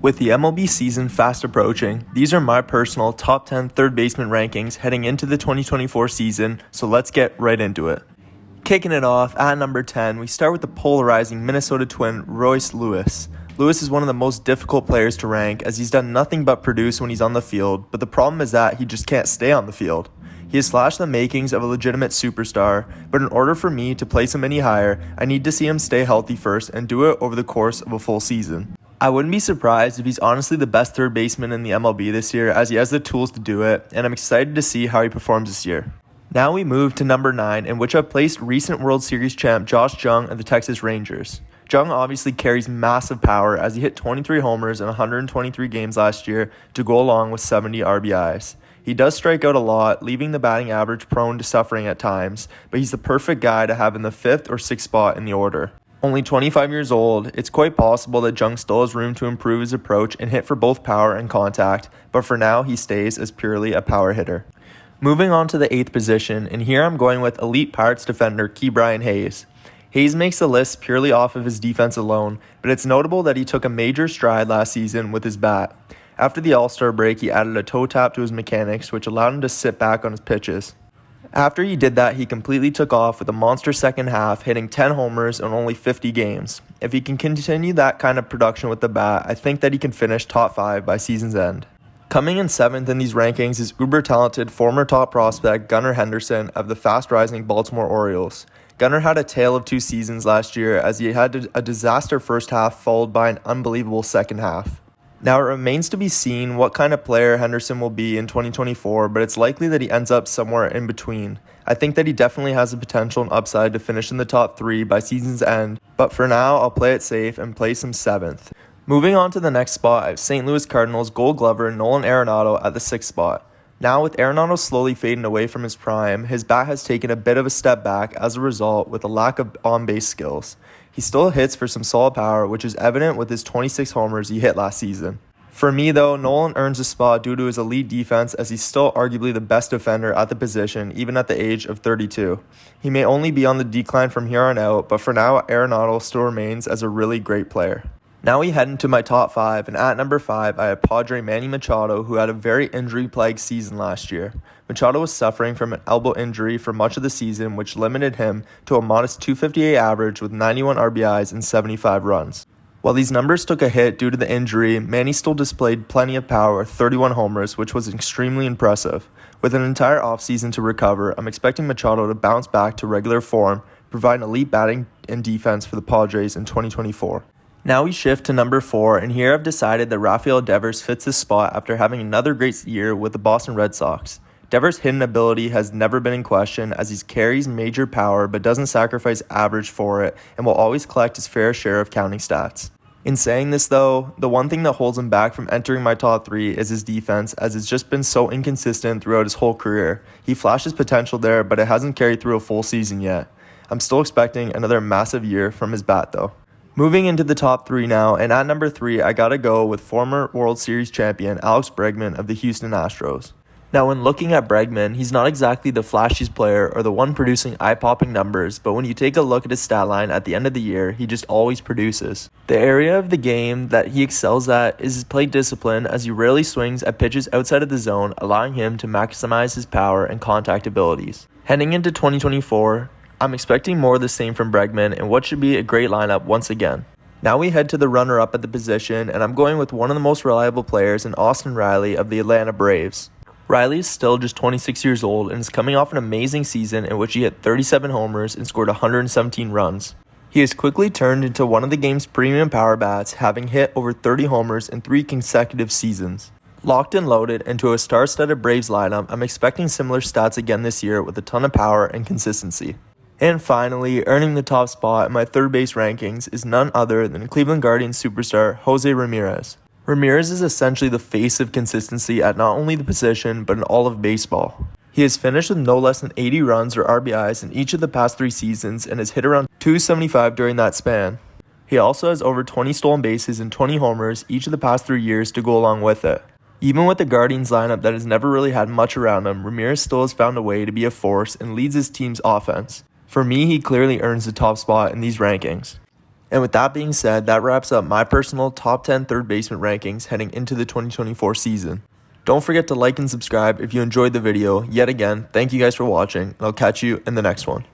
With the MLB season fast approaching, these are my personal top 10 third baseman rankings heading into the 2024 season, so let's get right into it. Kicking it off at number 10, we start with the polarizing Minnesota Twin Royce Lewis. Lewis is one of the most difficult players to rank as he's done nothing but produce when he's on the field, but the problem is that he just can't stay on the field. He has flashed the makings of a legitimate superstar, but in order for me to place him any higher, I need to see him stay healthy first and do it over the course of a full season. I wouldn't be surprised if he's honestly the best third baseman in the MLB this year as he has the tools to do it, and I'm excited to see how he performs this year. Now we move to number 9, in which I've placed recent World Series champ Josh Jung of the Texas Rangers. Jung obviously carries massive power as he hit 23 homers in 123 games last year to go along with 70 RBIs. He does strike out a lot, leaving the batting average prone to suffering at times, but he's the perfect guy to have in the 5th or 6th spot in the order. Only 25 years old, it's quite possible that Jung still has room to improve his approach and hit for both power and contact, but for now he stays as purely a power hitter. Moving on to the 8th position, and here I'm going with elite Pirates defender Ke'Bryan Hayes. Hayes makes the list purely off of his defense alone, but it's notable that he took a major stride last season with his bat. After the All-Star break, he added a toe tap to his mechanics, which allowed him to sit back on his pitches. After he did that, he completely took off with a monster second half, hitting 10 homers in only 50 games. If he can continue that kind of production with the bat, I think that he can finish top 5 by season's end. Coming in 7th in these rankings is uber-talented former top prospect Gunnar Henderson of the fast-rising Baltimore Orioles. Gunnar had a tale of 2 seasons last year as he had a disaster first half followed by an unbelievable second half. Now it remains to be seen what kind of player Henderson will be in 2024, but it's likely that he ends up somewhere in between. I think that he definitely has the potential and upside to finish in the top 3 by season's end, but for now I'll play it safe and place him 7th. Moving on to the next spot, I have St. Louis Cardinals Gold Glover Nolan Arenado at the 6th spot. Now with Arenado slowly fading away from his prime, his bat has taken a bit of a step back as a result with a lack of on-base skills. He still hits for some solid power, which is evident with his 26 homers he hit last season. For me though, Nolan earns a spot due to his elite defense as he's still arguably the best defender at the position even at the age of 32. He may only be on the decline from here on out, but for now Arenado still remains as a really great player. Now we head into my top 5, and at number 5, I have Padre Manny Machado, who had a very injury-plagued season last year. Machado was suffering from an elbow injury for much of the season, which limited him to a modest .258 average with 91 RBIs and 75 runs. While these numbers took a hit due to the injury, Manny still displayed plenty of power with 31 homers, which was extremely impressive. With an entire offseason to recover, I'm expecting Machado to bounce back to regular form, providing elite batting and defense for the Padres in 2024. Now we shift to number 4, and here I've decided that Rafael Devers fits this spot after having another great year with the Boston Red Sox. Devers' hidden ability has never been in question as he carries major power but doesn't sacrifice average for it and will always collect his fair share of counting stats. In saying this though, the one thing that holds him back from entering my top 3 is his defense as it's just been so inconsistent throughout his whole career. He flashes potential there, but it hasn't carried through a full season yet. I'm still expecting another massive year from his bat though. Moving into the top 3 now, and at number 3, I gotta go with former World Series champion Alex Bregman of the Houston Astros. Now when looking at Bregman, he's not exactly the flashiest player or the one producing eye-popping numbers, but when you take a look at his stat line at the end of the year, he just always produces. The area of the game that he excels at is his plate discipline as he rarely swings at pitches outside of the zone, allowing him to maximize his power and contact abilities. Heading into 2024, I'm expecting more of the same from Bregman and what should be a great lineup once again. Now we head to the runner-up at the position, and I'm going with one of the most reliable players in Austin Riley of the Atlanta Braves. Riley is still just 26 years old and is coming off an amazing season in which he hit 37 homers and scored 117 runs. He has quickly turned into one of the game's premium power bats, having hit over 30 homers in 3 consecutive seasons. Locked and loaded into a star-studded Braves lineup, I'm expecting similar stats again this year with a ton of power and consistency. And finally, earning the top spot in my third base rankings is none other than Cleveland Guardians superstar Jose Ramirez. Ramirez is essentially the face of consistency at not only the position, but in all of baseball. He has finished with no less than 80 runs or RBIs in each of the past 3 seasons and has hit around .275 during that span. He also has over 20 stolen bases and 20 homers each of the past 3 years to go along with it. Even with the Guardians lineup that has never really had much around him, Ramirez still has found a way to be a force and leads his team's offense. For me, he clearly earns the top spot in these rankings. And with that being said, that wraps up my personal top 10 third baseman rankings heading into the 2024 season. Don't forget to like and subscribe if you enjoyed the video. Yet again, thank you guys for watching, and I'll catch you in the next one.